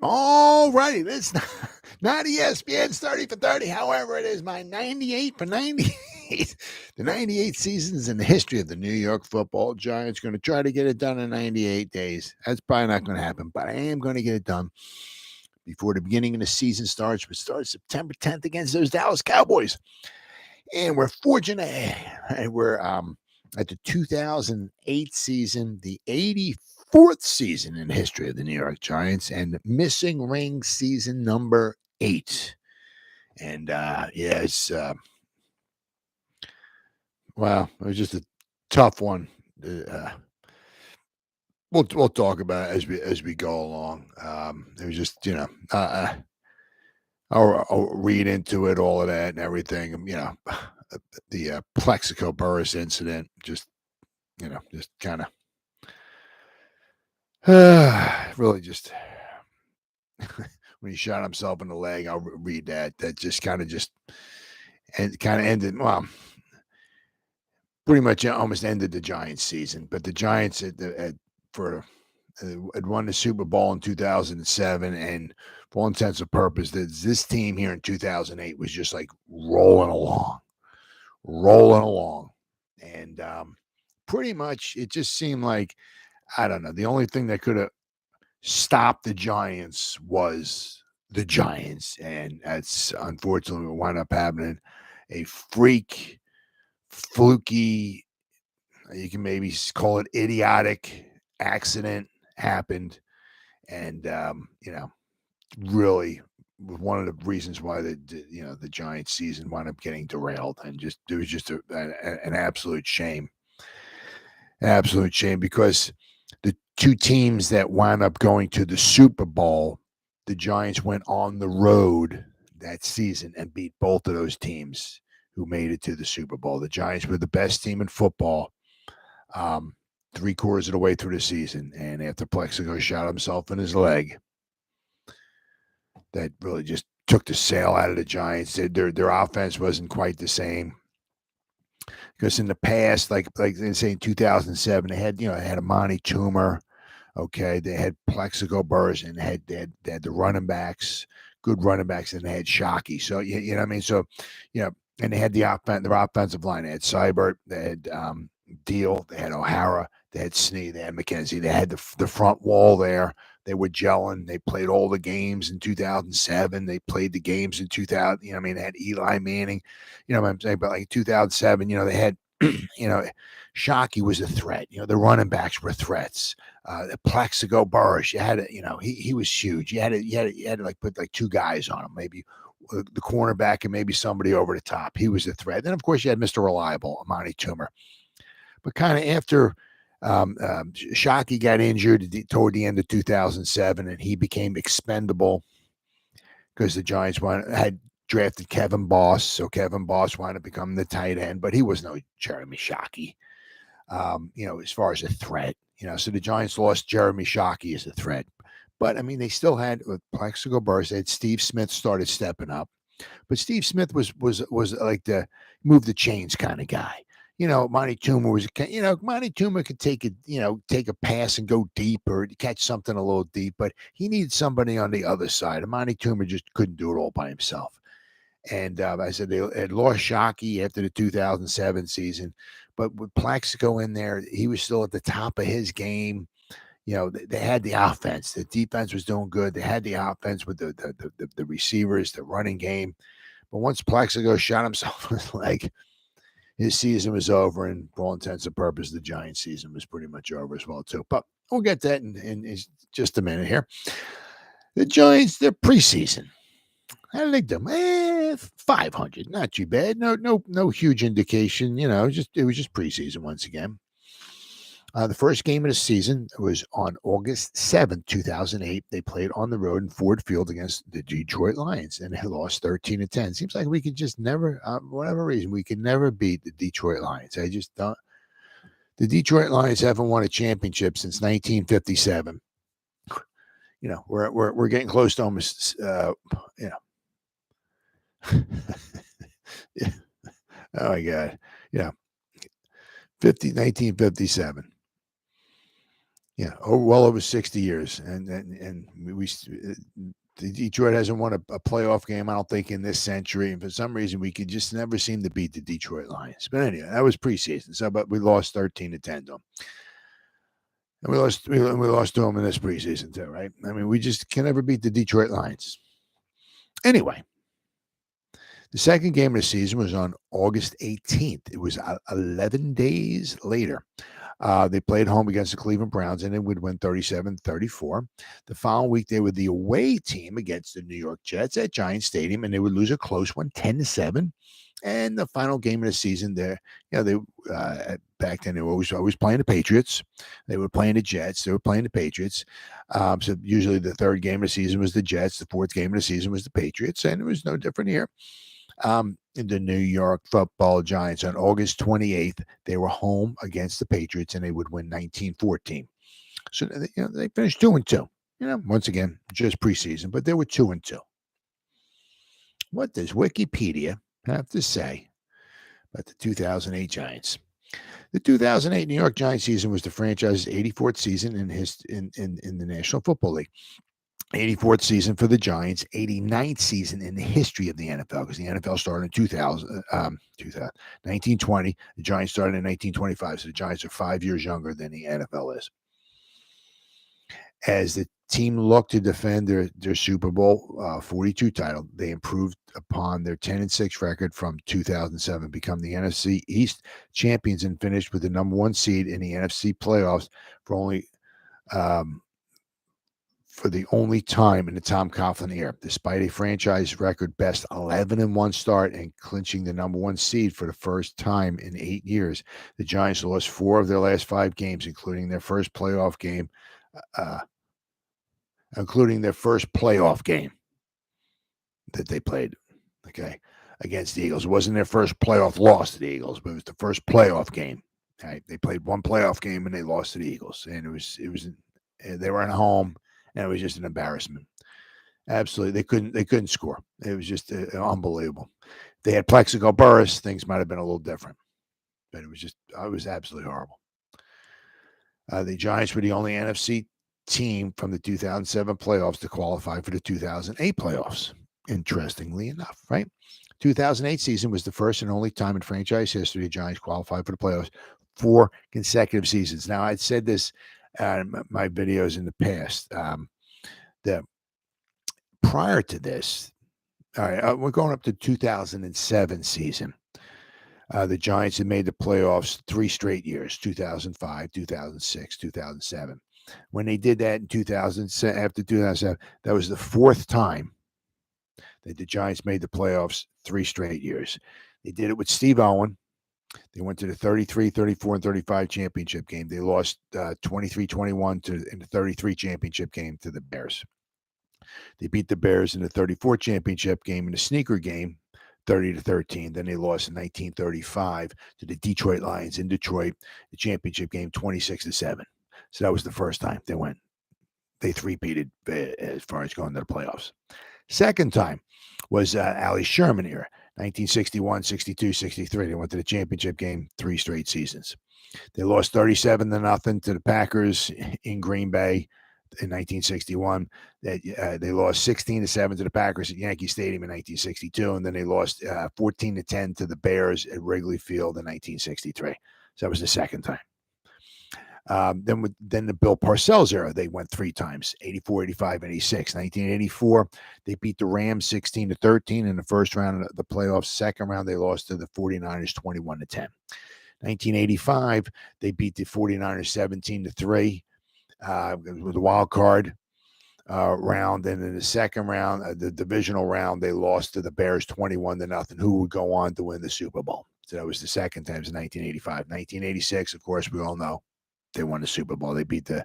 All righty. It's not ESPN's 30 for 30. However, it is my 98 for 98. The 98 seasons in the history of the New York Football Giants. Going to try to get it done in 98 days. That's probably not going to happen, but I am going to get it done before the beginning of the season starts, which starts September 10th against those Dallas Cowboys. And we're fortunate. And we're at the 2008 season, the 84th season in the history of the New York Giants, and missing ring season number 8. And it's wow, it was just a tough one. We'll talk about it as we go along. It was just I'll read into it, all of that and everything. The Plexico Burris incident, just kind of really just when he shot himself in the leg. I'll read that. That just kind of ended. Well, pretty much almost ended the Giants season. But the Giants had won the Super Bowl in 2007, and for all intents and purposes, this team here in 2008 was just like rolling along. And pretty much it just seemed like, I don't know, the only thing that could have stopped the Giants was the Giants. And that's unfortunately what wound up happening. A freak, fluky, you can maybe call it idiotic accident happened. And, really one of the reasons why the Giants season wound up getting derailed, and it was just an absolute shame. Absolute shame, because the two teams that wound up going to the Super Bowl, the Giants went on the road that season and beat both of those teams who made it to the Super Bowl. The Giants were the best team in football 3/4 of the way through the season, and after Plexico shot himself in his leg, that really just took the sail out of the Giants. Their offense wasn't quite the same, because in the past, like they say in 2007, they had Amani Toomer, okay, they had Plexico Burris, and they had the running backs, good running backs, and they had Shockey. So you know what I mean. So and they had their offensive line. They had Seibert, they had Deal, they had O'Hara, they had Snee, they had McKenzie, they had the front wall there. They were gelling. They played all the games in 2007. They played the games in 2000. They had Eli Manning. You know what I'm saying? But like 2007, they had, Shockey was a threat. The running backs were threats. Plexico Burris, you had he was huge. You had to like put like 2 guys on him, maybe the cornerback and maybe somebody over the top. He was a threat. Then of course you had Mr. Reliable, Amani Toomer. But kind of after Shockey got injured toward the end of 2007, and he became expendable because the Giants had drafted Kevin Boss. So Kevin Boss wound up becoming the tight end, but he was no Jeremy Shockey, as far as a threat. So the Giants lost Jeremy Shockey as a threat. But, they still had Plexico Burris. They had Steve Smith started stepping up. But Steve Smith was like the move the chains kind of guy. Monty Toomer Monty Toomer could take a pass and go deep or catch something a little deep, but he needed somebody on the other side. And Monty Toomer just couldn't do it all by himself. And I said they had lost Shockey after the 2007 season, but with Plexico in there, he was still at the top of his game. They had the offense. The defense was doing good. They had the offense with the receivers, the running game. But once Plexico shot himself in his leg, his season was over, and for all intents and purposes, the Giants' season was pretty much over as well, too. But we'll get that in just a minute here. The Giants, their preseason. How did they do? 500, not too bad. No huge indication. It was just preseason once again. The first game of the season was on August 7th, 2008. They played on the road in Ford Field against the Detroit Lions, and they lost 13-10. Seems like we could just never, for whatever reason, we could never beat the Detroit Lions. I just don't. The Detroit Lions haven't won a championship since 1957. We're getting close to almost, yeah. Oh my God. Yeah. 1957. Yeah, well over 60 years, and Detroit hasn't won a playoff game, I don't think, in this century. And for some reason, we could just never seem to beat the Detroit Lions. But anyway, that was preseason. So, but we lost 13-10 to them, and we lost to them in this preseason too, right? I mean, we just can never beat the Detroit Lions. Anyway, the second game of the season was on August 18th. It was 11 days later. They played home against the Cleveland Browns, and they would win 37-34. The following week, they were the away team against the New York Jets at Giant Stadium, and they would lose a close one, 10-7. And the final game of the season, they back then they were always playing the Patriots. They were playing the Jets. They were playing the Patriots. So usually the third game of the season was the Jets. The fourth game of the season was the Patriots, and it was no different here. The New York Football Giants on August 28th, they were home against the Patriots, and they would win 19-14. So they finished 2-2. Once again, just preseason, but they were 2-2. What does Wikipedia have to say about the 2008 Giants? The 2008 New York Giants season was the franchise's 84th season in the National Football League. 84th season for the Giants, 89th season in the history of the NFL, because the NFL started in 1920. The Giants started in 1925, so the Giants are 5 years younger than the NFL is. As the team looked to defend their Super Bowl 42 title, they improved upon their 10-6 record from 2007, become the NFC East champions, and finished with the number one seed in the NFC playoffs for the only time in the Tom Coughlin era. Despite a franchise record best 11-1 start and clinching the number one seed for the first time in 8 years, the Giants lost 4 of their last 5 games, including their first playoff game that they played, against the Eagles. It wasn't their first playoff loss to the Eagles, but it was the first playoff game. Right? They played one playoff game and they lost to the Eagles, and they were at home. And it was just an embarrassment. Absolutely, they couldn't score. It was just unbelievable. If they had Plexico Burress, things might have been a little different. But it was absolutely horrible. The Giants were the only NFC team from the 2007 playoffs to qualify for the 2008 playoffs. Interestingly enough, right? 2008 season was the first and only time in franchise history the Giants qualified for the playoffs 4 consecutive seasons. Now, I'd said this my videos in the past, that prior to this, all right, we're going up to 2007 season. The Giants had made the playoffs 3 straight years, 2005, 2006, 2007. When they did that in 2007, after 2007, that was the 4th time that the Giants made the playoffs 3 straight years. They did it with Steve Owen. They went to the 33, 34, and 35 championship game. They lost 23-21 in the 33 championship game to the Bears. They beat the Bears in the 34 championship game in the sneaker game, 30-13. Then they lost in 1935 to the Detroit Lions in Detroit, the championship game, 26-7. So that was the first time they three-peated as far as going to the playoffs. Second time was Ali Sherman era. 1961, 62, 63. They went to the championship game 3 straight seasons. They lost 37-0 to the Packers in Green Bay in 1961. They lost 16-7 to the Packers at Yankee Stadium in 1962, and then they lost 14-10 to the Bears at Wrigley Field in 1963. So that was the second time. Then the Bill Parcells era, they went 3 times, 84, 85, 86. 1984, they beat the Rams 16-13 in the first round of the playoffs. Second round, they lost to the 49ers 21-10. 1985, they beat the 49ers 17-3 with the wild card round. And in the second round, the divisional round, they lost to the Bears 21-0, who would go on to win the Super Bowl. So that was the second time in 1985. 1986, of course, we all know. They won the Super Bowl. They beat the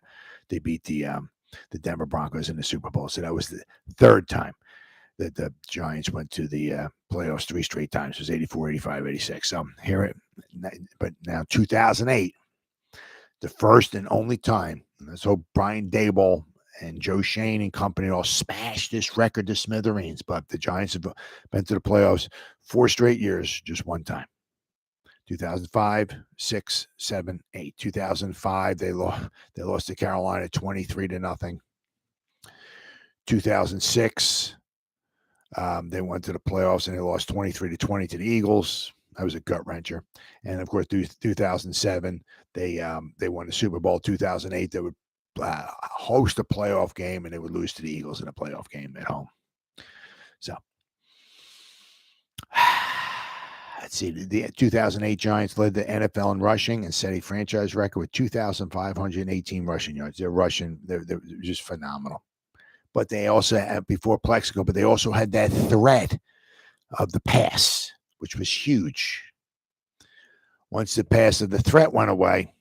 Denver Broncos in the Super Bowl. So that was the third time that the Giants went to the playoffs 3 straight times. It was 84, 85, 86. So but now 2008, the first and only time. And let's hope Brian Daboll and Joe Shane and company all smashed this record to smithereens. But the Giants have been to the playoffs 4 straight years, just one time. 2005, 6, 7, 8. 2005, they lost to Carolina 23-0. 2006, they went to the playoffs and they lost 23-20 to the Eagles. That was a gut wrencher. And of course, 2007, they won the Super Bowl. 2008, they would host a playoff game and they would lose to the Eagles in a playoff game at home. So let's see. The 2008 Giants led the NFL in rushing and set a franchise record with 2,518 rushing yards. They're just phenomenal. But they also had, before Plexico, but they also had that threat of the pass, which was huge. Once the pass of the threat went away,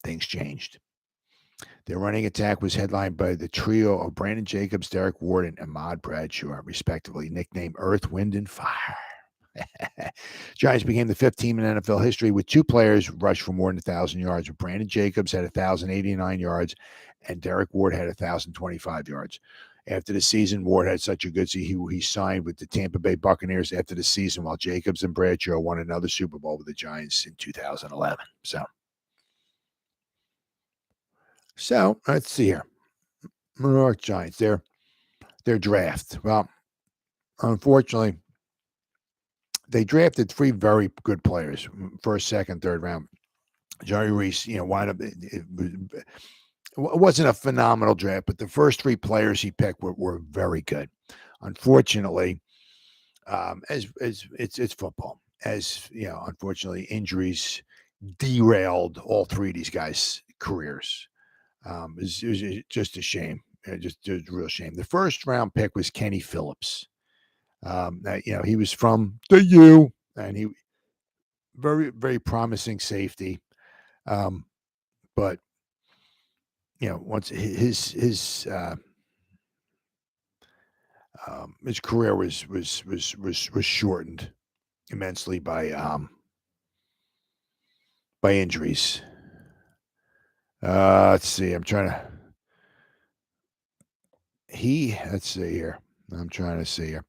things changed. Their running attack was headlined by the trio of Brandon Jacobs, Derek Ward, and Ahmad Bradshaw, respectively, nicknamed Earth, Wind, and Fire. Giants became the fifth team in NFL history with two players rushed for more than 1,000 yards. Brandon Jacobs had 1,089 yards, and Derek Ward had 1,025 yards. After the season, Ward had such a good season, he signed with the Tampa Bay Buccaneers after the season, while Jacobs and Bradshaw won another Super Bowl with the Giants in 2011. So let's see here. New York Giants, their draft. Well, unfortunately, they drafted three very good players, first, second, third round. Jerry Reese, wound up. It wasn't a phenomenal draft, but the first three players he picked were very good. Unfortunately, as it's football, unfortunately, injuries derailed all three of these guys' careers. It was just a shame, just a real shame. The first round pick was Kenny Phillips. He was from the U, and he very, very promising safety. But once his career was shortened immensely by injuries. Let's see. Let's see here. I'm trying to see here.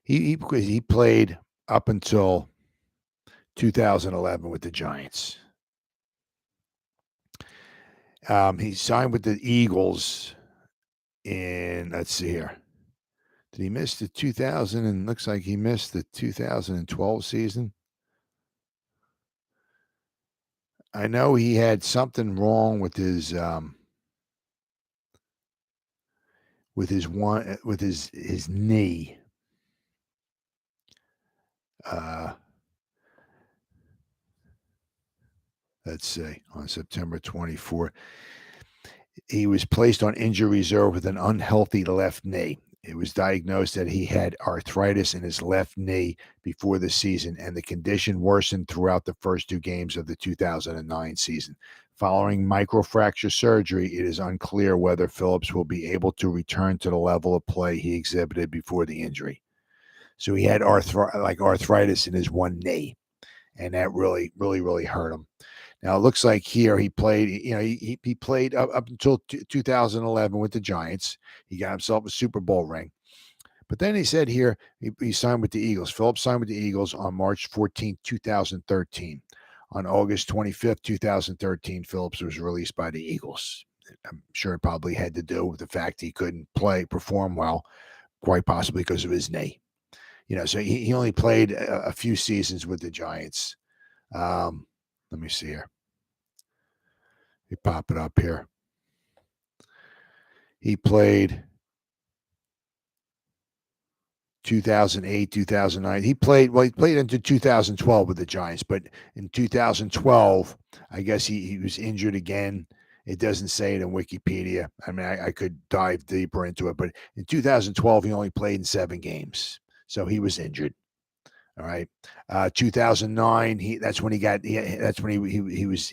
He played up until 2011 with the Giants. He signed with the Eagles in, let's see here. Did he miss the 2000? And looks like he missed the 2012 season. I know he had something wrong with his knee. Let's see, on September 24th, he was placed on injury reserve with an unhealthy left knee. It was diagnosed that he had arthritis in his left knee before the season, and the condition worsened throughout the first two games of the 2009 season. Following microfracture surgery, it is unclear whether Phillips will be able to return to the level of play he exhibited before the injury. So he had arthritis in his one knee, and that really, really, really hurt him. Now it looks like here he played. He played up until 2011 with the Giants. He got himself a Super Bowl ring, but then he said here he signed with the Eagles. Phillips signed with the Eagles on March 14, 2013. On August 25th, 2013, Phillips was released by the Eagles. I'm sure it probably had to do with the fact he couldn't perform well, quite possibly because of his knee. So he only played a few seasons with the Giants. Let me see here. You pop it up here. He played 2008, 2009. He played into 2012 with the Giants, but in 2012, I guess he was injured again. It doesn't say it in Wikipedia. I mean, I could dive deeper into it, but in 2012, he only played in 7 games. So he was injured. All right. 2009. That's when he was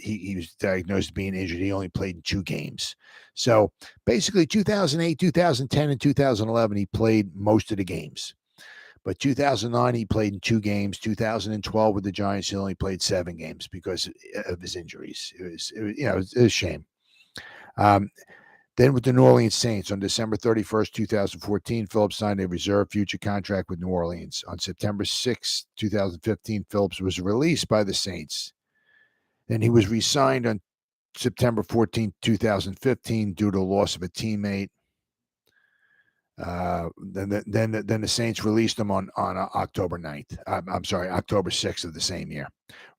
diagnosed as being injured. He only played in 2 games. So basically, 2008, 2010, and 2011, he played most of the games. But 2009, he played in 2 games. 2012 with the Giants, he only played 7 games because of his injuries. It was a shame. Then with the New Orleans Saints on December 31st, 2014, Phillips signed a reserve future contract with New Orleans. On September 6, 2015, Phillips was released by the Saints. Then he was re-signed on September 14, 2015, due to loss of a teammate. Then the Saints released him on October 9th. October 6th of the same year.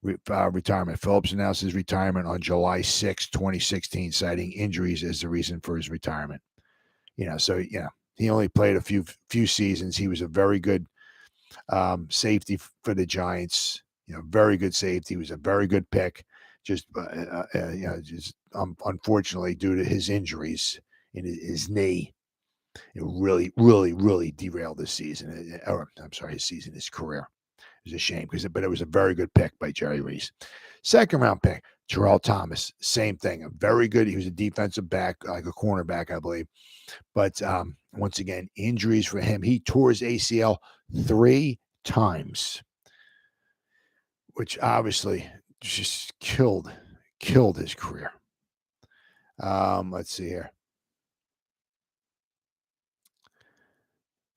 Retirement. Phillips announced his retirement on July 6, 2016, citing injuries as the reason for his retirement. He only played a few seasons. He was a very good safety for the Giants. Very good safety. He was a very good pick. Unfortunately, due to his injuries in his knee, it really, really, really derailed his season. His career. It was a shame but it was a very good pick by Jerry Reese. Second round pick, Terrell Thomas. Same thing. Very good. He was a defensive back, like a cornerback, I believe. But once again, injuries for him. He tore his ACL 3 times, which obviously just killed his career. Let's see here.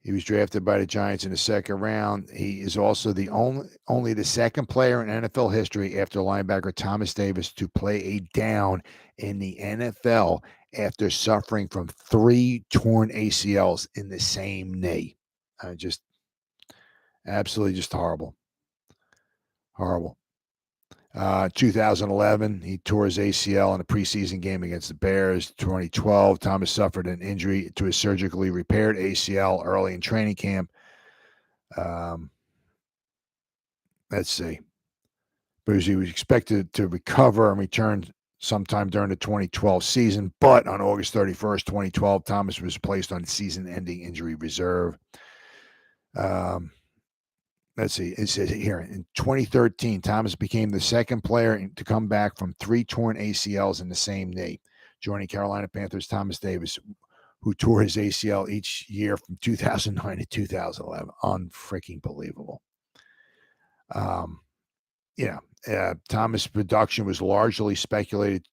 He was drafted by the Giants in the second round. He is also the only the second player in NFL history after linebacker Thomas Davis to play a down in the NFL after suffering from 3 torn ACLs in the same knee. Just absolutely just horrible. Horrible. 2011, he tore his ACL in a preseason game against the Bears. 2012, Thomas suffered an injury to his surgically repaired ACL early in training camp. Let's see. But he was expected to recover and return sometime during the 2012 season. But on August 31st, 2012, Thomas was placed on season-ending injury reserve. Let's see. It says here in 2013, Thomas became the second player to come back from 3 torn ACLs in the same knee, joining Carolina Panthers Thomas Davis, who tore his ACL each year from 2009 to 2011. Unfreaking believable. Thomas' production was largely speculated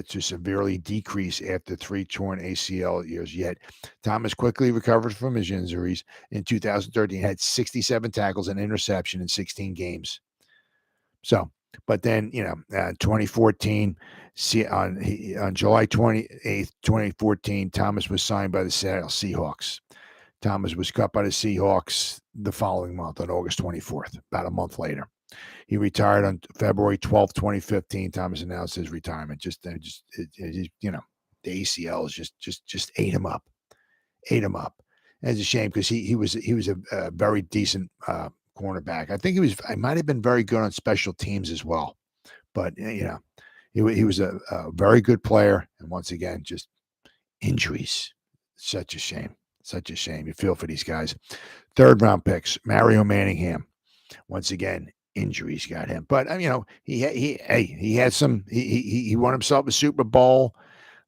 to severely decrease after 3 torn ACL years. Yet Thomas quickly recovered from his injuries. In 2013, had 67 tackles and interception in 16 games. So, but then 2014, on July 28th, 2014, Thomas was signed by the Seattle Seahawks. Thomas was cut by the Seahawks the following month on August 24th, about a month later. He retired on February 12th, 2015. Thomas announced his retirement. The ACL just ate him up. And it's a shame because he was a very decent cornerback. I think he might have been very good on special teams as well. But he was a very good player. And once again, just injuries. Such a shame. You feel for these guys. Third round picks, Mario Manningham. Once again, injuries got him, but he had some. He won himself a Super Bowl.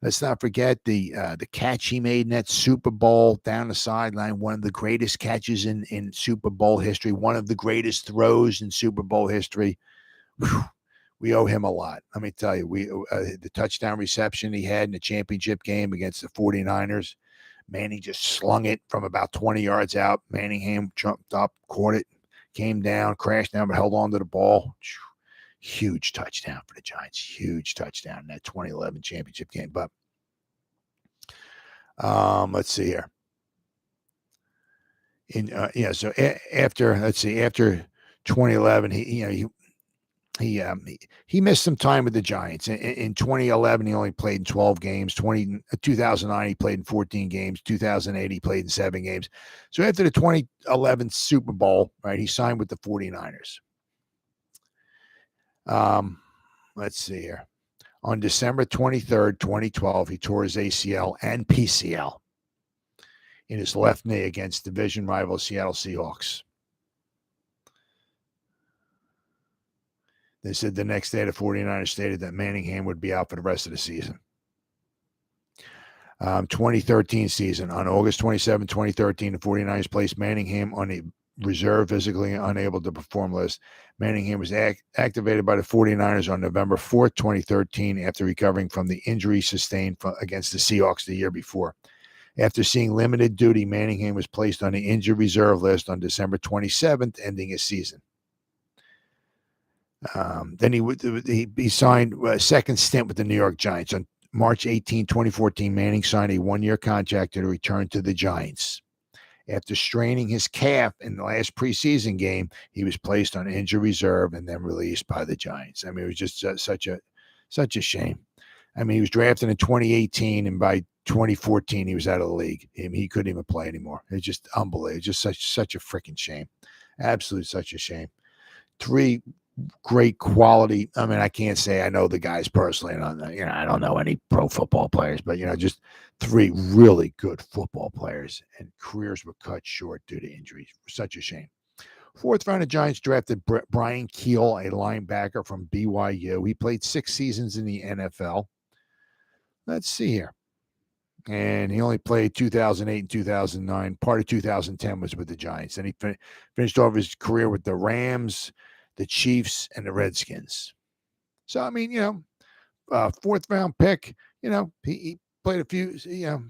Let's not forget the catch he made in that Super Bowl down the sideline. One of the greatest catches in Super Bowl history. One of the greatest throws in Super Bowl history. Whew. We owe him a lot. Let me tell you, the touchdown reception he had in the championship game against the 49ers. Manning just slung it from about 20 yards out. Manningham jumped up, caught it, came down, crashed down, but held on to the ball. Huge touchdown for the Giants. Huge touchdown in that 2011 championship game. But let's see here. So after 2011, he missed some time with the Giants. In 2011, he only played in 12 games. 2009, he played in 14 games. 2008, he played in 7 games. So after the 2011 Super Bowl, right, he signed with the 49ers. Let's see here. On December 23rd, 2012, he tore his ACL and PCL in his left knee against division rival Seattle Seahawks. They said the next day the 49ers stated that Manningham would be out for the rest of the season. 2013 season. On August 27, 2013, the 49ers placed Manningham on a reserve, physically unable to perform list. Manningham was activated by the 49ers on November 4th, 2013, after recovering from the injury sustained against the Seahawks the year before. After seeing limited duty, Manningham was placed on the injured reserve list on December 27th, ending his season. Then he signed a second stint with the New York Giants. On March 18, 2014, Manning signed a one-year contract to return to the Giants. After straining his calf in the last preseason game, he was placed on injured reserve and then released by the Giants. I mean, it was just such a shame. I mean, he was drafted in 2018, and by 2014, he was out of the league. He couldn't even play anymore. It's just unbelievable. Just such a freaking shame. Absolutely such a shame. 3 great quality. I mean, I can't say I know the guys personally, and I don't know any pro football players, but just 3 really good football players, and careers were cut short due to injuries. Such a shame. 4th round, the Giants drafted Brian Keel, a linebacker from BYU. He played 6 seasons in the NFL. Let's see here. And he only played 2008 and 2009. Part of 2010 was with the Giants. And he finished off his career with the Rams, the Chiefs, and the Redskins. So, I mean, 4th round pick, he played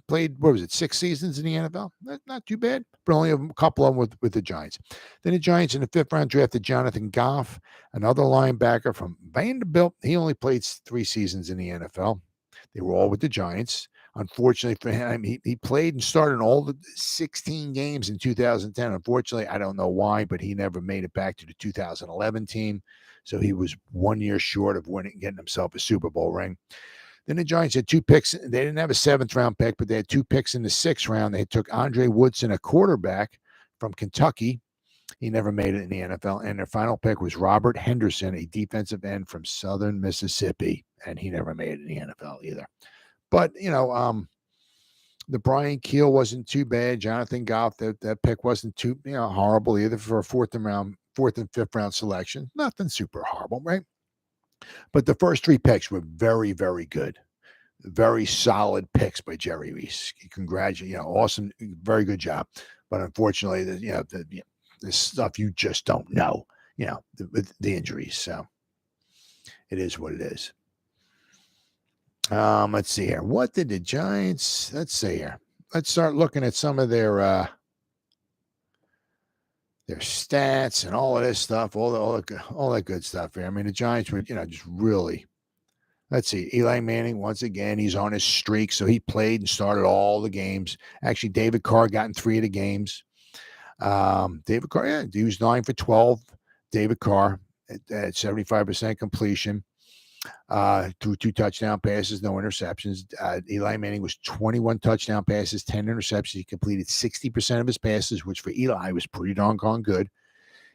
played, 6 seasons in the NFL? Not too bad, but only a couple of them with the Giants. Then the Giants in the 5th round drafted Jonathan Goff, another linebacker from Vanderbilt. He only played 3 seasons in the NFL. They were all with the Giants. Unfortunately for him, he played and started in all the 16 games in 2010. Unfortunately, I don't know why, but he never made it back to the 2011 team. So he was 1 year short of getting himself a Super Bowl ring. Then the Giants had 2 picks. They didn't have a 7th round pick, but they had 2 picks in the 6th round. They took Andre Woodson, a quarterback from Kentucky. He never made it in the NFL. And their final pick was Robert Henderson, a defensive end from Southern Mississippi. And he never made it in the NFL either. But, the Brian Keel wasn't too bad. Jonathan Goff, that pick wasn't too horrible either for a 4th and 5th round selection. Nothing super horrible, right? But the first 3 picks were very, very good. Very solid picks by Jerry Reese. Congratulations, awesome, very good job. But unfortunately, this stuff you just don't know, with the injuries. So it is what it is. Let's see here. What did the Giants? Let's see here. Let's start looking at some of their stats and all of this stuff, all that good stuff here. I mean, the Giants were, just really. Let's see. Eli Manning, once again, he's on his streak, so he played and started all the games. Actually, David Carr got in 3 of the games. David Carr, he was 9 for 12. David Carr at 75% completion. Threw 2 touchdown passes, no interceptions. Eli Manning was 21 touchdown passes, 10 interceptions. He completed 60% of his passes, which for Eli was pretty darn good.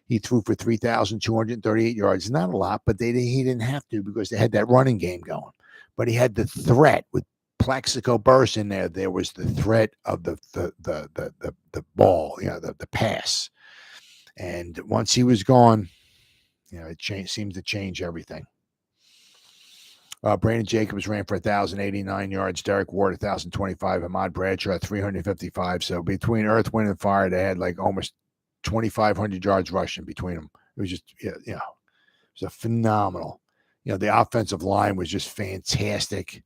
He threw for 3,238 yards. Not a lot, but he didn't have to because they had that running game going. But he had the threat with Plaxico Burress in there. There was the threat of the ball, the pass. And once he was gone, it seemed to change everything. Brandon Jacobs ran for 1,089 yards. Derek Ward, 1,025. Ahmad Bradshaw, 355. So between Earth, Wind, and Fire, they had like almost 2,500 yards rushing between them. It was just, it was a phenomenal. The offensive line was just fantastic.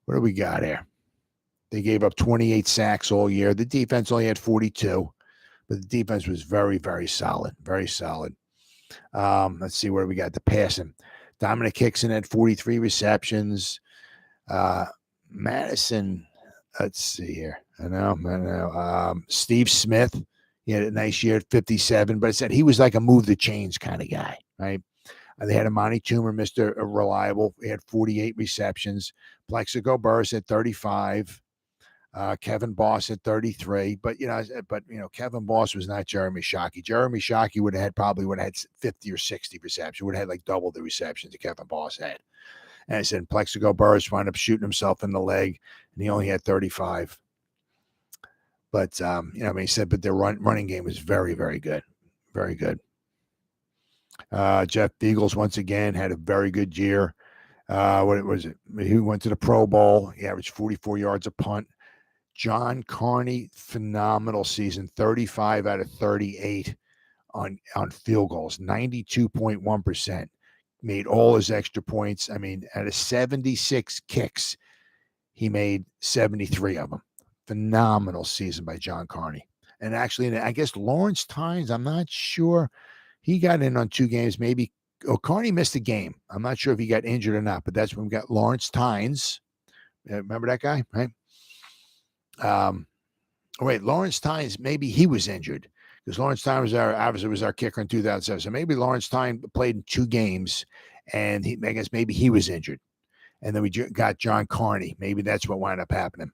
What do we got here? They gave up 28 sacks all year. The defense only had 42, but the defense was very, very solid. Very solid. Let's see where we got the passing. Dominic Hickson had 43 receptions. Madison, let's see here. I know. Steve Smith, he had a nice year at 57, but I said he was like a move the chains kind of guy, right? They had Amani Toomer, Mr. Reliable. He had 48 receptions. Plaxico Burress at 35. Kevin Boss at 33. But Kevin Boss was not Jeremy Shockey. Jeremy Shockey would have had 50 or 60 receptions. Would have had like double the receptions that Kevin Boss had. And I said Plaxico Burress wound up shooting himself in the leg, and he only had 35. But he said, but their running game was very, very good. Very good. Jeff Beagles once again had a very good year. What was it? He went to the Pro Bowl. He averaged 44 yards a punt. John Carney, phenomenal season, 35 out of 38. on field goals, 92.1%. Made all his extra points. I mean, out of 76 kicks, he made 73 of them. Phenomenal season by John Carney. And actually, I guess Lawrence Tynes, I'm not sure. He got in on 2 games. Maybe Carney missed a game. I'm not sure if he got injured or not, but that's when we got Lawrence Tynes. Remember that guy, right? Wait, Lawrence Tynes, maybe he was injured because Lawrence Tynes was our kicker in 2007. So maybe Lawrence Tynes played in 2 games, and I guess maybe he was injured. And then we got John Carney. Maybe that's what wound up happening.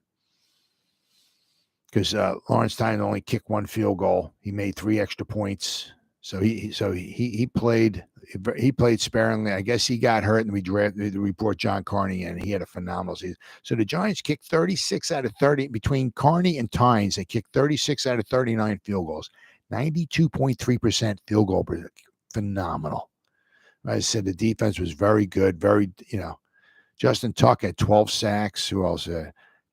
Because Lawrence Tynes only kicked 1 field goal. He made 3 extra points. So he played sparingly. I guess he got hurt, and we brought John Carney in. He had a phenomenal season. So the Giants kicked 36 out of 30 between Carney and Tynes. They kicked 36 out of 39 field goals, 92.3% field goal. Phenomenal. As I said, the defense was very good. Justin Tuck had 12 sacks. Who else?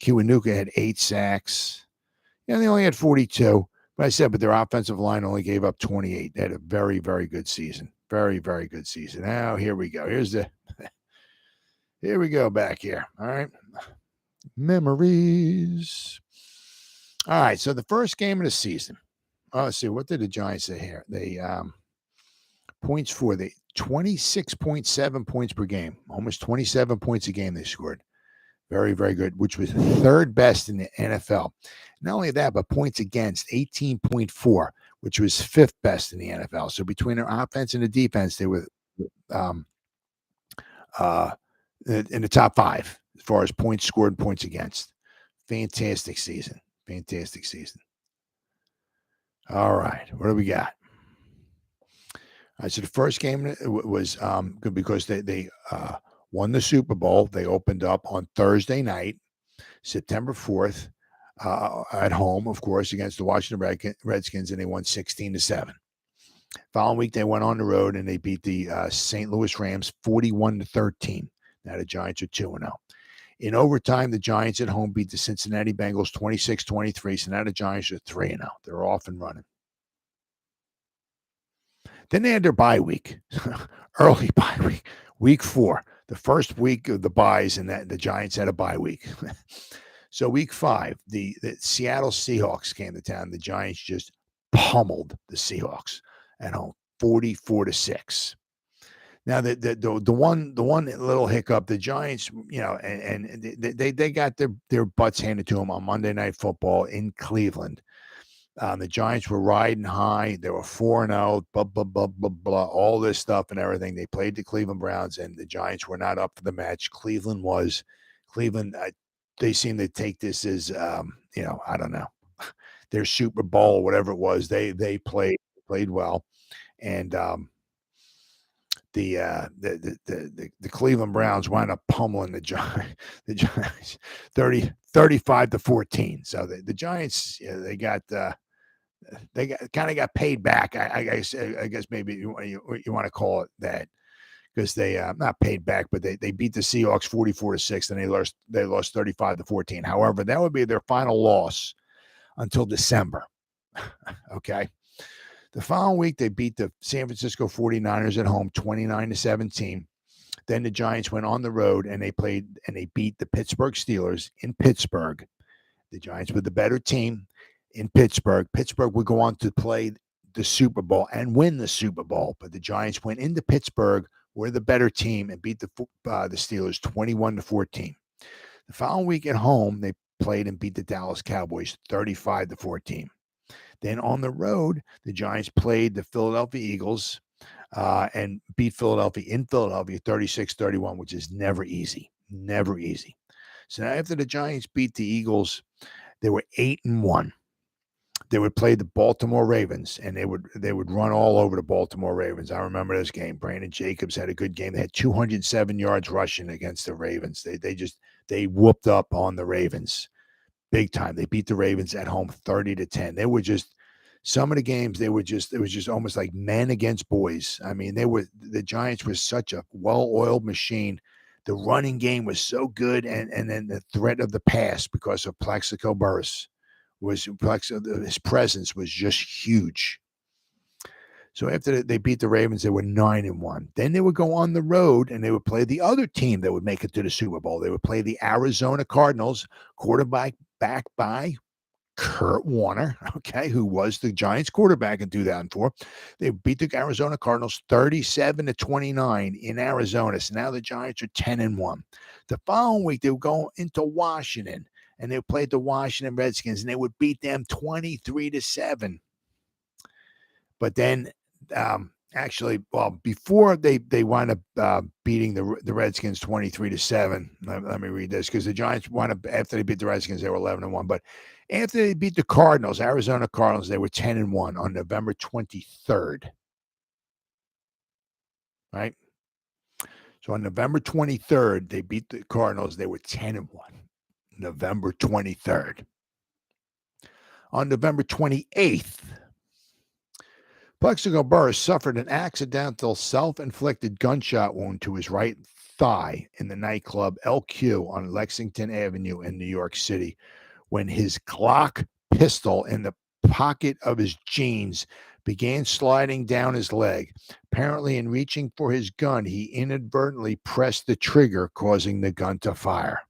Kiwanuka had 8 sacks. They only had 42. But their offensive line only gave up 28. They had a very, very good season. Very, very good season. Now, here we go. Here we go back here. All right. Memories. All right. So the first game of the season. Let's see. What did the Giants say here? They points for the 26.7 points per game. Almost 27 points a game they scored. Very, very good, which was 3rd best in the NFL. Not only that, but points against, 18.4, which was 5th best in the NFL. So between their offense and the defense, they were in the top 5 as far as points scored and points against. Fantastic season. Fantastic season. All right. What do we got? All right, so the first game was good because they won the Super Bowl. They opened up on Thursday night, September 4th, at home, of course, against the Washington Redskins, and they won 16-7. Following week, they went on the road and they beat the St. Louis Rams 41-13. Now the Giants are 2-0. In overtime, the Giants at home beat the Cincinnati Bengals 26-23. So now the Giants are 3-0. They're off and running. Then they had their bye week, early bye week, week 4. The first week of the byes, and the Giants had a bye week. So week 5, the Seattle Seahawks came to town. The Giants just pummeled the Seahawks at home, 44-6. Now the one little hiccup, the Giants, and they got their butts handed to them on Monday Night Football in Cleveland. The Giants were riding high. They were 4-0, blah, blah, blah, blah, blah, all this stuff and everything. They played the Cleveland Browns, and the Giants were not up for the match. Cleveland, they seem to take this as, I don't know, their Super Bowl or whatever it was. They played well. And the Cleveland Browns wound up pummeling the Giants 35-14. So the Giants, they kind of got paid back. I guess maybe you want to call it that, because they not paid back, but they beat the Seahawks 44-6, and they lost 35-14. However, that would be their final loss until December. Okay. The following week, they beat the San Francisco 49ers at home 29-17. Then the Giants went on the road and they beat the Pittsburgh Steelers in Pittsburgh. The Giants were the better team in Pittsburgh. Pittsburgh would go on to play the Super Bowl and win the Super Bowl, but the Giants went into Pittsburgh, were the better team, and beat the Steelers 21-14. The following week at home, they played and beat the Dallas Cowboys 35-14. Then on the road, the Giants played the Philadelphia Eagles and beat Philadelphia in Philadelphia 36-31, which is never easy. Never easy. So now after the Giants beat the Eagles, they were 8-1. They would play the Baltimore Ravens, and they would run all over the Baltimore Ravens. I remember this game. Brandon Jacobs had a good game. They had 207 yards rushing against the Ravens. They whooped up on the Ravens big time. They beat the Ravens at home 30-10. They were just, some of the games, it was just almost like men against boys. I mean, the Giants were such a well-oiled machine. The running game was so good, and then the threat of the pass because of Plaxico Burress his presence was just huge. So after they beat the Ravens, they were 9-1. Then they would go on the road and they would play the other team that would make it to the Super Bowl. They would play the Arizona Cardinals, quarterback backed by Kurt Warner, okay, who was the Giants quarterback in 2004. They beat the Arizona Cardinals 37-29 in Arizona. So now the Giants are 10-1. The following week, they would go into Washington and they played the Washington Redskins and they would beat them 23-7. But then actually, well, before they wind up beating the Redskins 23-7. Let me read this, because the Giants wound up, after they beat the Redskins, they were 11-1. But after they beat the Cardinals, Arizona Cardinals, they were 10-1 on November 23rd. Right? So on November 23rd, they beat the Cardinals. They were 10-1. November 23rd. On November 28th, Plaxico Burress suffered an accidental self-inflicted gunshot wound to his right thigh in the nightclub LQ on Lexington Avenue in New York City when his Glock pistol in the pocket of his jeans began sliding down his leg. Apparently, in reaching for his gun, he inadvertently pressed the trigger, causing the gun to fire.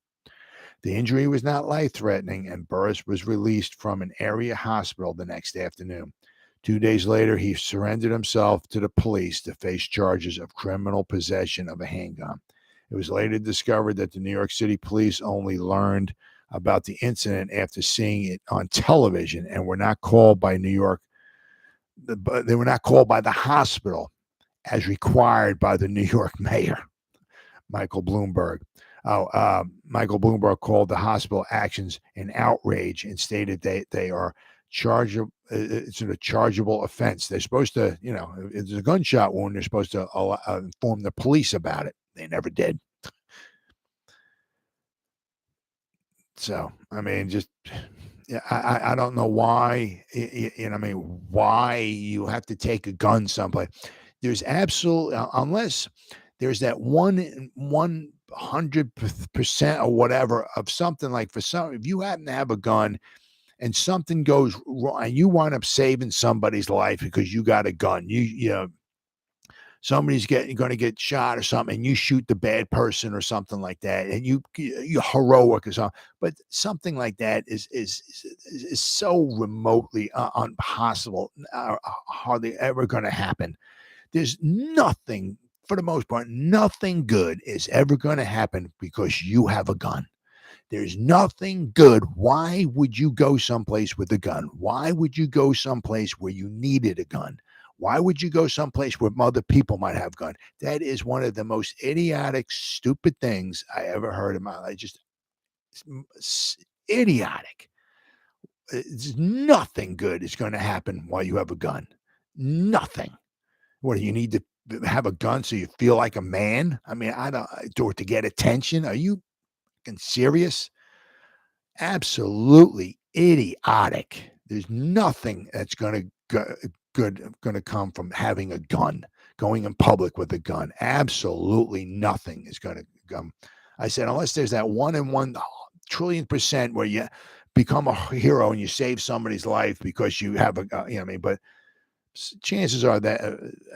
The injury was not life-threatening, and Burress was released from an area hospital the next afternoon. 2 days later, he surrendered himself to the police to face charges of criminal possession of a handgun. It was later discovered that the New York City police only learned about the incident after seeing it on television and were not called by New York. They were not called by the hospital as required by the New York mayor, Michael Bloomberg. Michael Bloomberg called the hospital actions an outrage and stated they are chargeable. It's a chargeable offense. They're supposed to, if there's a gunshot wound, they're supposed to inform the police about it. They never did. So, I mean, just, I don't know why, why you have to take a gun someplace. There's absolutely, unless there's that 100% or whatever of something, like for some, if you happen to have a gun and something goes wrong and you wind up saving somebody's life because you got a gun, somebody's going to get shot or something, and you shoot the bad person or something like that, and you're heroic or something. But something like that is so remotely impossible, hardly ever going to happen. There's nothing, for the most part, nothing good is ever going to happen because you have a gun. There's nothing good. Why would you go someplace with a gun? Why would you go someplace where you needed a gun? Why would you go someplace where other people might have a gun? That is one of the most idiotic, stupid things I ever heard in my life. Just idiotic. It's nothing good is going to happen while you have a gun. Nothing. What, do you need to have a gun so you feel like a man? I mean, or to get attention? Are you serious? Absolutely idiotic. There's nothing that's going to come from having a gun, going in public with a gun. Absolutely nothing is going to come. I said, unless there's that 1 in 1 trillion % where you become a hero and you save somebody's life because you have a gun, but chances are that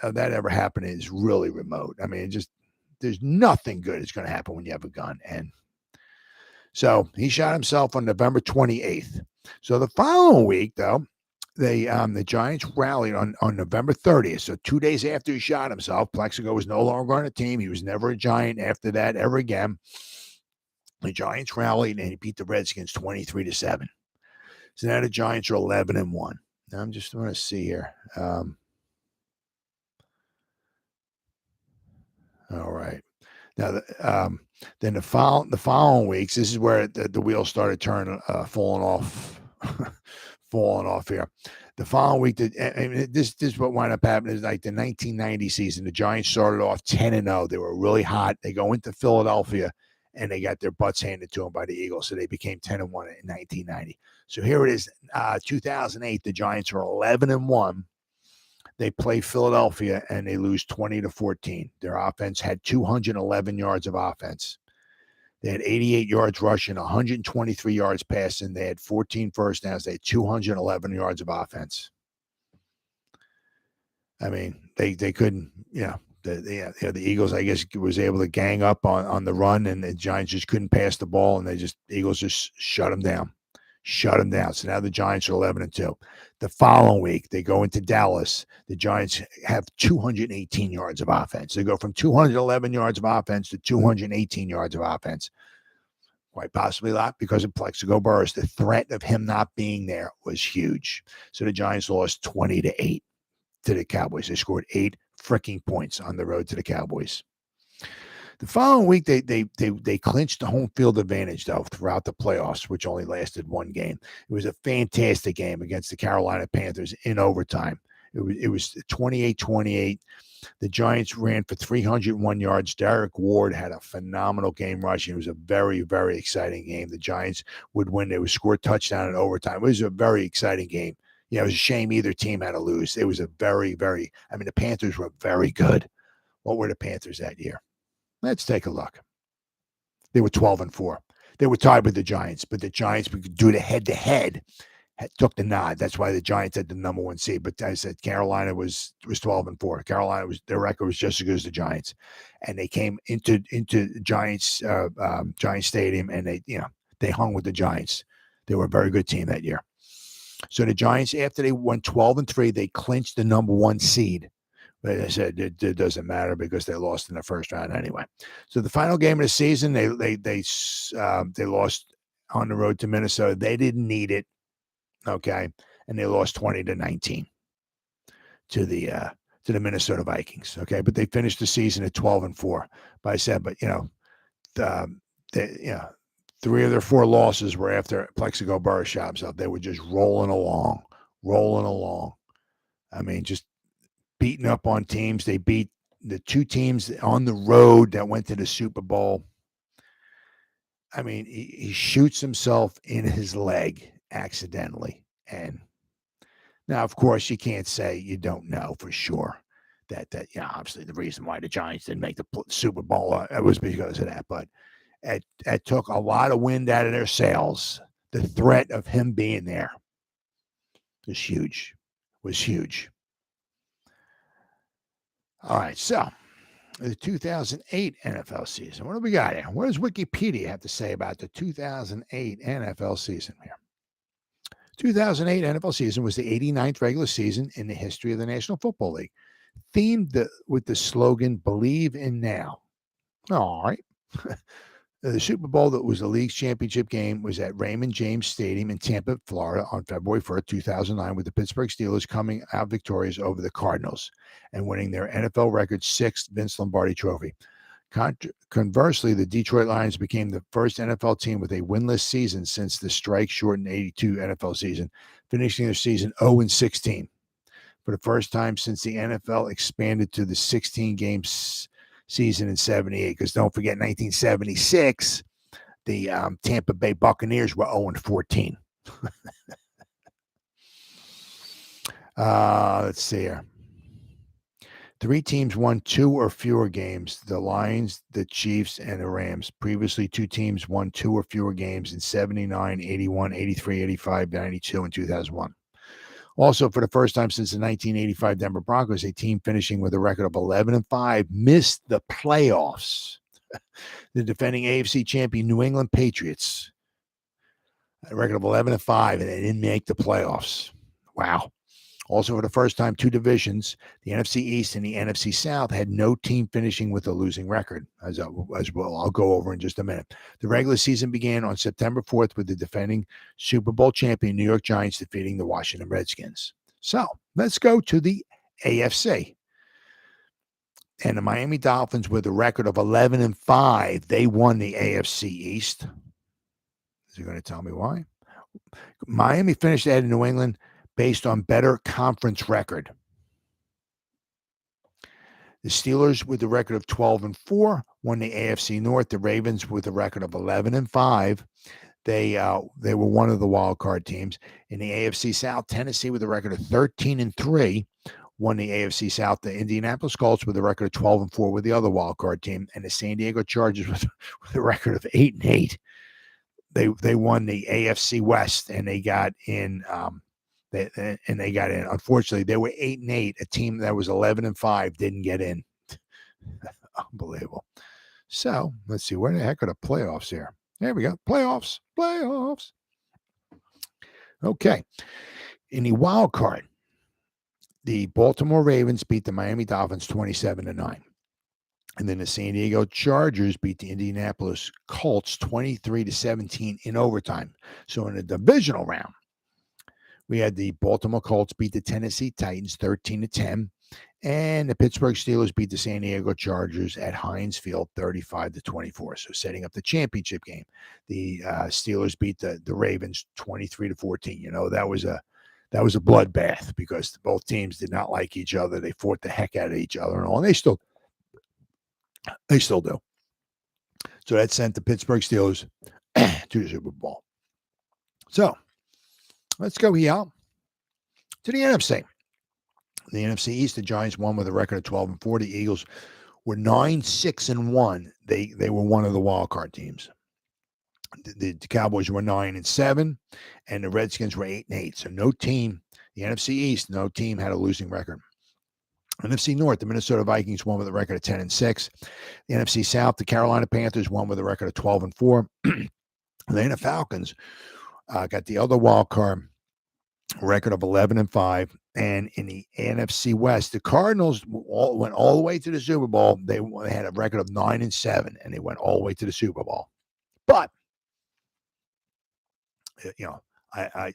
that ever happening is really remote. I mean, there's nothing good is going to happen when you have a gun. And so he shot himself on November 28th. So the following week, though, the Giants rallied on November 30th. So 2 days after he shot himself, Plaxico was no longer on the team. He was never a Giant after that, ever again. The Giants rallied and he beat the Redskins 23-7. So now the Giants are 11-1. Now I'm just going to see here. All right. Now, then the following weeks, this is where the wheels started turning, falling off here. The following week, this is what wound up happening. Is like the 1990 season. The Giants started off 10-0. They were really hot. They go into Philadelphia, and they got their butts handed to them by the Eagles. So they became 10-1 in 1990. So here it is, 2008. The Giants are 11-1. They play Philadelphia and they lose 20-14. Their offense had 211 yards of offense. They had 88 yards rushing, 123 yards passing. They had 14 first downs. They had 211 yards of offense. I mean, they couldn't, the Eagles, I guess, was able to gang up on the run, and the Giants just couldn't pass the ball, and the Eagles just shut them down. So now the Giants are 11-2. The following week, they go into Dallas. The Giants have 218 yards of offense. They go from 211 yards of offense to 218 yards of offense. Quite possibly a lot because of Plexico Burress. The threat of him not being there was huge. So the Giants lost 20-8 to the Cowboys. They scored 8 freaking points on the road to the Cowboys. The following week, they clinched the home field advantage, though, throughout the playoffs, which only lasted one game. It was a fantastic game against the Carolina Panthers in overtime. It was 28-28. The Giants ran for 301 yards. Derek Ward had a phenomenal game rushing. It was a very, very exciting game. The Giants would win. They would score a touchdown in overtime. It was a very exciting game. It was a shame either team had to lose. It was a very, very, the Panthers were very good. What were the Panthers that year? Let's take a look. They were 12-4. They were tied with the Giants, but the Giants, we could do the head-to-head, took the nod. That's why the Giants had the number 1 seed. But I said Carolina was 12-4. Carolina their record was just as good as the Giants, and they came into Giants Stadium, and they hung with the Giants. They were a very good team that year. So the Giants, after they went 12-3, they clinched the number 1 seed. But I said it doesn't matter because they lost in the first round anyway. So the final game of the season, they lost on the road to Minnesota. They didn't need it, okay, and they lost 20-19 to the Minnesota Vikings, okay. But they finished the season at 12-4. But I said, 3 of their 4 losses were after Plexico Burress shot himself. They were just rolling along. Just beating up on teams. They beat the 2 teams on the road that went to the Super Bowl. He shoots himself in his leg accidentally. And now, of course, you can't say you don't know for sure that obviously the reason why the Giants didn't make the Super Bowl was because of that. But it took a lot of wind out of their sails. The threat of him being there was huge. All right, so the 2008 NFL season. What do we got here? What does Wikipedia have to say about the 2008 NFL season here? 2008 NFL season was the 89th regular season in the history of the National Football League, themed with the slogan, Believe in Now. All right. The Super Bowl that was the league's championship game was at Raymond James Stadium in Tampa, Florida on February 1st, 2009, with the Pittsburgh Steelers coming out victorious over the Cardinals and winning their NFL record 6th Vince Lombardi trophy. Conversely, the Detroit Lions became the first NFL team with a winless season since the strike-shortened 82 NFL season, finishing their season 0-16. For the first time since the NFL expanded to the 16-game season in 78, because don't forget 1976 the Tampa Bay Buccaneers were 0-14. Let's see here. 3 teams won 2 or fewer games: the Lions, the Chiefs, and the Rams. Previously, 2 teams won 2 or fewer games in 79, 81, 83, 85, 92, and 2001. Also, for the first time since the 1985 Denver Broncos, a team finishing with a record of 11-5 missed the playoffs. The defending AFC champion New England Patriots, a record of 11-5, and they didn't make the playoffs. Wow. Also, for the first time, 2 divisions, the NFC East and the NFC South, had no team finishing with a losing record, as well. I'll go over in just a minute. The regular season began on September 4th with the defending Super Bowl champion New York Giants defeating the Washington Redskins. So let's go to the AFC. And the Miami Dolphins, with a record of 11-5, they won the AFC East. Is he going to tell me why? Miami finished ahead of New England based on better conference record. The Steelers, with a record of 12-4, won the AFC North. The Ravens, with a record of 11-5, they were one of the wild card teams. In the AFC South, Tennessee, with a record of 13-3, won the AFC South. The Indianapolis Colts, with a record of 12-4, were the other wild card team, and the San Diego Chargers, with a record of 8-8, they won the AFC West, and they got in. They got in. Unfortunately, they were 8-8. A team that was 11-5 didn't get in. Unbelievable. So let's see, where the heck are the playoffs here? There we go. Playoffs. Okay. In the wild card, the Baltimore Ravens beat the Miami Dolphins 27-9. And then the San Diego Chargers beat the Indianapolis Colts 23-17 in overtime. So in the divisional round, we had the Baltimore Colts beat the Tennessee Titans 13-10. And the Pittsburgh Steelers beat the San Diego Chargers at Heinz Field 35-24. So setting up the championship game. The Steelers beat the Ravens 23-14. You know, that was a bloodbath because both teams did not like each other. They fought the heck out of each other and all. And they still do. So that sent the Pittsburgh Steelers to the Super Bowl. So let's go here to the NFC. The NFC East, the Giants won with a record of 12-4. The Eagles were 9-6-1. They were one of the wild card teams. The Cowboys were 9-7, and the Redskins were 8-8. So no team, the NFC East, no team had a losing record. NFC North, the Minnesota Vikings won with a record of 10-6. The NFC South, the Carolina Panthers won with a record of 12-4. The Atlanta Falcons got the other wild card record of 11-5. And in the NFC West, the Cardinals went all the way to the Super Bowl. They had a record of 9-7, and they went all the way to the Super Bowl. But you know, I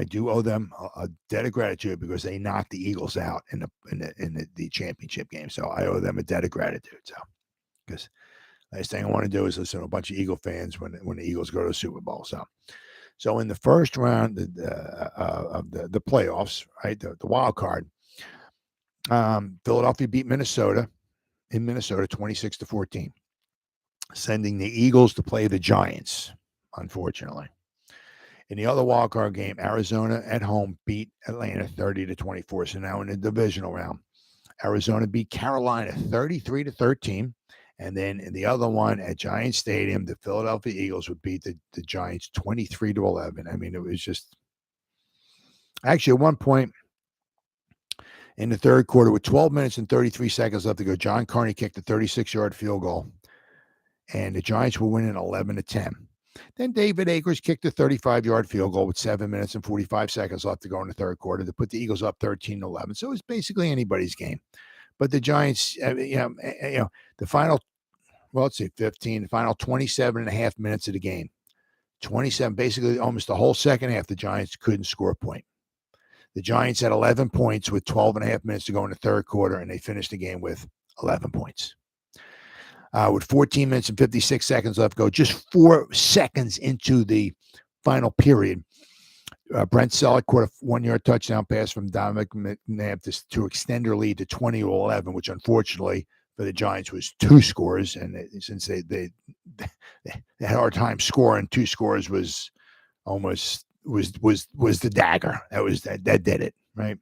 do owe them a debt of gratitude because they knocked the Eagles out in the championship game. So I owe them a debt of gratitude. So because last thing I want to do is listen to a bunch of Eagle fans when the Eagles go to the Super Bowl. So in the first round of the playoffs, right, the wild card, Philadelphia beat Minnesota in Minnesota 26-14, sending the Eagles to play the Giants, unfortunately. In the other wild card game, Arizona at home beat Atlanta 30-24. So now in the divisional round, Arizona beat Carolina 33-13. And then in the other one at Giant Stadium, the Philadelphia Eagles would beat the Giants 23-11. I mean, it was just actually at one point in the third quarter with 12 minutes and 33 seconds left to go, John Carney kicked a 36-yard field goal, and the Giants were winning 11-10. Then David Akers kicked a 35-yard field goal with 7 minutes and 45 seconds left to go in the third quarter to put the Eagles up 13-11. So it was basically anybody's game. But the Giants, the final, let's see, 15, the final 27 and a half minutes of the game, 27, basically almost the whole second half, the Giants couldn't score a point. The Giants had 11 points with 12 and a half minutes to go in the third quarter, and they finished the game with 11 points. With 14 minutes and 56 seconds left to go, just 4 seconds into the final period, Brent Selleck caught a 1-yard touchdown pass from Dominic McNabb to extend their lead to 20-11, which unfortunately for the Giants was 2 scores. And since they had a hard time scoring, 2 scores was almost was the dagger. That did it, right?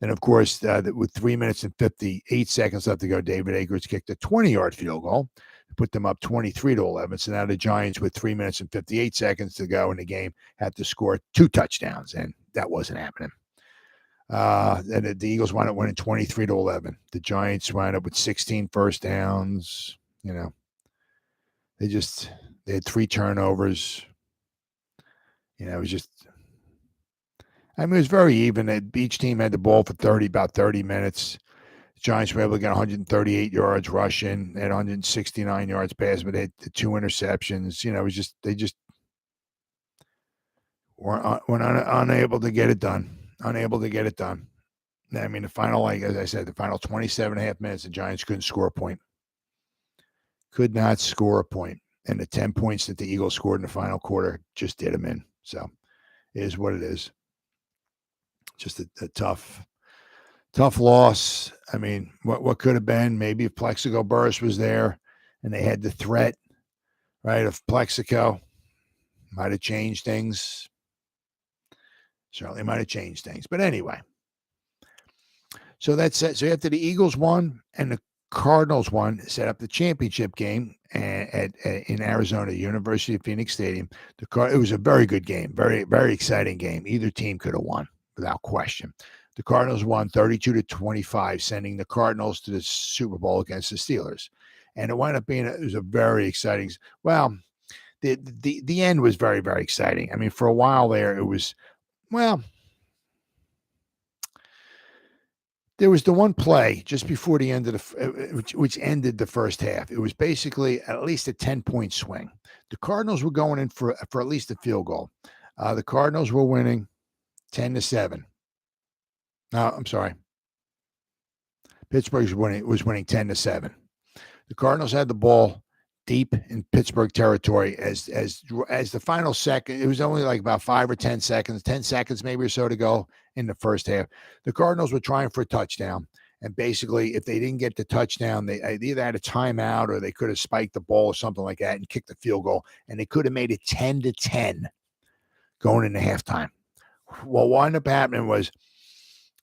Then, of course, with 3 minutes and 58 seconds left to go, David Akers kicked a 20-yard field goal to put them up 23-11. So now the Giants, with 3 minutes and 58 seconds to go in the game, had to score 2 touchdowns, and that wasn't happening. And the Eagles wound up winning 23-11. The Giants wound up with 16 first downs. You know, they had 3 turnovers. You know, it was just. I mean, it was very even. Each team had the ball for about 30 minutes. The Giants were able to get 138 yards rushing and 169 yards passing, but they had the 2 interceptions. You know, it was just they just were unable to get it done. Unable to get it done. I mean, the final, like as I said, the final 27 and a half minutes, the Giants couldn't score a point. Could not score a point. And the 10 points that the Eagles scored in the final quarter just did them in. So it is what it is. Just a tough loss. I mean, what could have been, maybe if Plexico Burress was there and they had the threat, right, of Plexico, might have changed things. Certainly might have changed things. But anyway, so that's it. So after the Eagles won and the Cardinals won, set up the championship game in Arizona, University of Phoenix Stadium. It was a very good game, very, very exciting game. Either team could have won. without question. The Cardinals won 32-25, sending the Cardinals to the Super Bowl against the Steelers. And it wound up being it was a very exciting. Well, the end was very, very exciting. I mean, for a while there, it was, well, there was the one play just before the end of which ended the first half. It was basically at least a 10-point swing. The Cardinals were going in for at least a field goal. The Cardinals were winning 10-7. No, I'm sorry. Pittsburgh was winning 10-7. The Cardinals had the ball deep in Pittsburgh territory as the final second. It was only like about 5 or 10 seconds, 10 seconds maybe or so to go in the first half. The Cardinals were trying for a touchdown, and basically, if they didn't get the touchdown, they either had a timeout or they could have spiked the ball or something like that and kicked the field goal, and they could have made it 10-10 going into halftime. What wound up happening was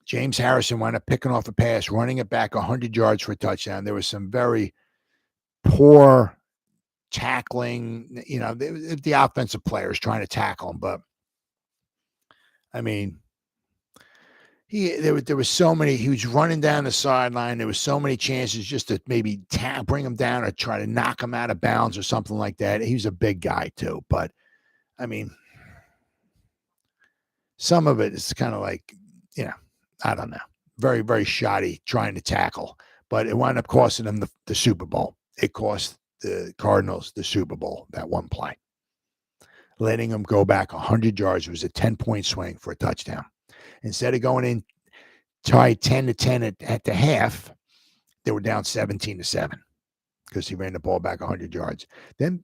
James Harrison wound up picking off a pass, running it back 100 yards for a touchdown. There was some very poor tackling, the offensive players trying to tackle him. But I mean, there was so many. He was running down the sideline. There was so many chances just to maybe bring him down or try to knock him out of bounds or something like that. He was a big guy too. But I mean, some of it is kind of like, I don't know, very, very shoddy trying to tackle. But it wound up costing them the Super Bowl. It cost the Cardinals the Super Bowl, that one play. Letting them go back 100 yards was a 10-point swing for a touchdown. Instead of going in tied 10-10 at the half, they were down 17-7 because he ran the ball back 100 yards. Then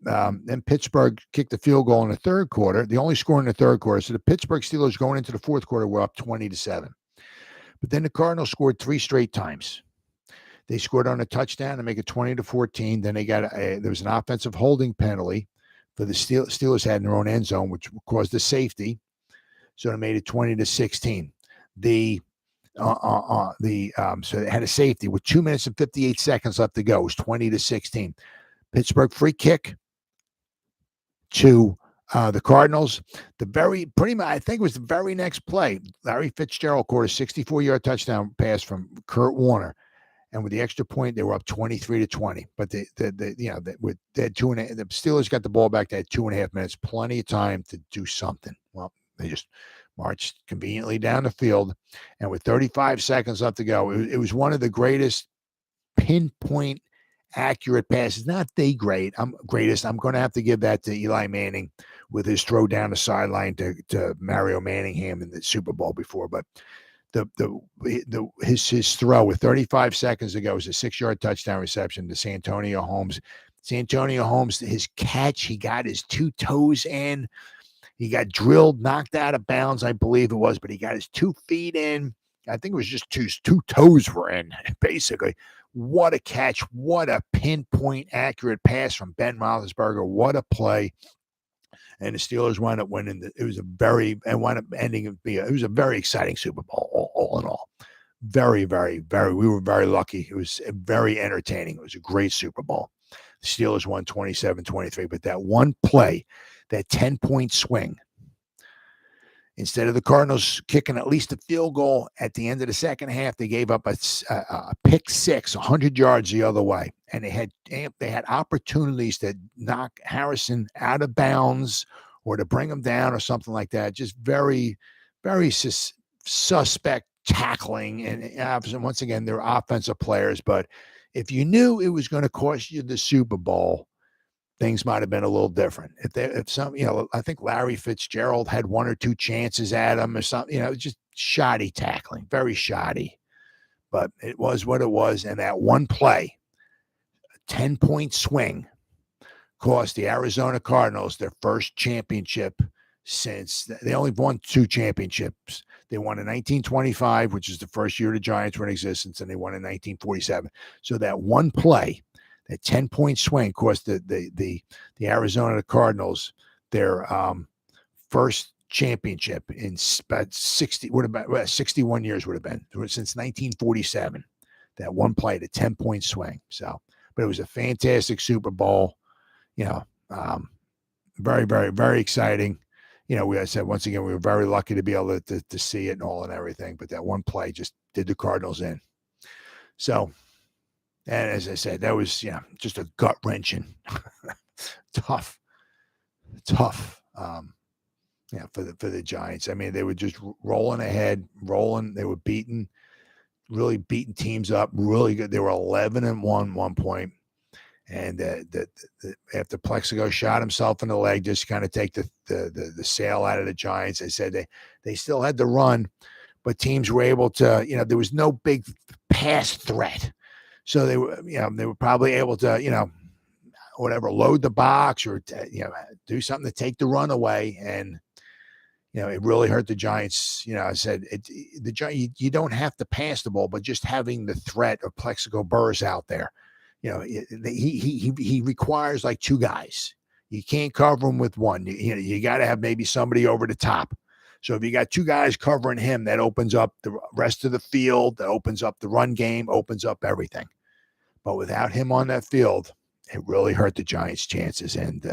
Pittsburgh kicked the field goal in the third quarter. The only score in the third quarter. So the Pittsburgh Steelers going into the fourth quarter were up 20-7. But then the Cardinals scored 3 straight times. They scored on a touchdown to make it 20-14. Then they got there was an offensive holding penalty for the Steelers had in their own end zone, which caused a safety. So they made it 20-16. So they had a safety with 2 minutes and 58 seconds left to go. It was 20-16. Pittsburgh free kick to the Cardinals. I think it was the very next play. Larry Fitzgerald caught a 64-yard touchdown pass from Kurt Warner. And with the extra point, they were up 23-20. But the Steelers got the ball back. They had 2.5 minutes, plenty of time to do something. Well, they just marched conveniently down the field, and with 35 seconds left to go, it was one of the greatest pinpoint accurate passes. Not the greatest. I'm going to have to give that to Eli Manning with his throw down the sideline to Mario Manningham in the Super Bowl before, but. His throw with 35 seconds to go was a 6-yard touchdown reception to Santonio Holmes. Santonio Holmes, his catch, he got his 2 toes in. He got drilled, knocked out of bounds, I believe it was, but he got his 2 feet in. I think it was just 2 toes were in, basically. What a catch. What a pinpoint accurate pass from Ben Roethlisberger. What a play. And the Steelers wound up winning. It was a very exciting Super Bowl, all in all. Very, very, very, we were very lucky. It was very entertaining. It was a great Super Bowl. The Steelers won 27-23, but that one play, that 10-point swing, instead of the Cardinals kicking at least a field goal at the end of the second half, they gave up a pick six, 100 yards the other way. And they had opportunities to knock Harrison out of bounds or to bring him down or something like that. Just very, very suspect tackling. And once again, they're offensive players. But if you knew it was going to cost you the Super Bowl, things might have been a little different. I think Larry Fitzgerald had 1 or 2 chances at him or something, just shoddy tackling, very shoddy. But it was what it was. And that one play, a 10-point swing, cost the Arizona Cardinals their first championship since they only won 2 championships. They won in 1925, which is the first year the Giants were in existence, and they won in 1947. So that one play, that 10-point swing, cost the Arizona Cardinals their first championship in about 61 years would have been since 1947. That one play, the 10-point swing. So, but it was a fantastic Super Bowl. Very, very, very exciting. we said once again, we were very lucky to be able to see it and all and everything. But that one play just did the Cardinals in. So, and as I said, that was, just a gut wrenching, tough. For the Giants. I mean, they were just rolling ahead, They were really beating teams up, really good. They were 11-1 one point. And after Plexico shot himself in the leg, just kind of take the sail out of the Giants. They said they still had to run, but teams were able to, there was no big pass threat. So they were probably able to, whatever, load the box or, do something to take the run away. And, it really hurt the Giants. I said you don't have to pass the ball, but just having the threat of Plexico Burress out there, he requires like two guys. You can't cover him with one. You got to have maybe somebody over the top. So if you got two guys covering him, that opens up the rest of the field, that opens up the run game, opens up everything. But without him on that field, it really hurt the Giants' chances. And,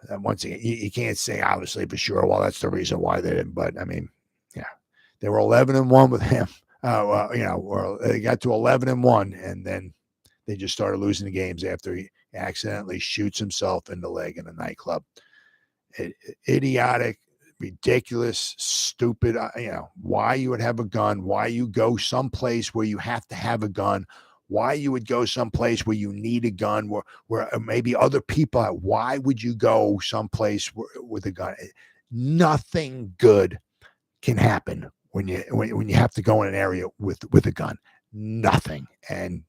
once again, you can't say obviously for sure, well, that's the reason why they didn't. But, I mean, they were 11-1 with him. Or they got to 11-1, and then they just started losing the games after he accidentally shoots himself in the leg in a nightclub. Idiotic, ridiculous, stupid. Why you would have a gun, why you go someplace where you have to have a gun, why you would go someplace where you need a gun, where maybe other people are. Why would you go someplace with a gun? Nothing good can happen when you have to go in an area with a gun. Nothing. And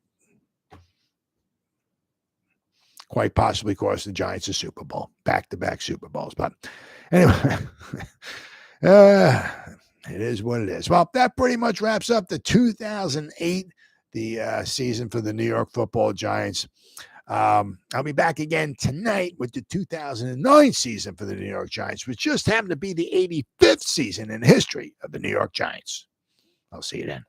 quite possibly cost the Giants a Super Bowl, back-to-back Super Bowls. But anyway, it is what it is. Well, that pretty much wraps up the 2008 season for the New York Football Giants. I'll be back again tonight with the 2009 season for the New York Giants, which just happened to be the 85th season in the history of the New York Giants. I'll see you then.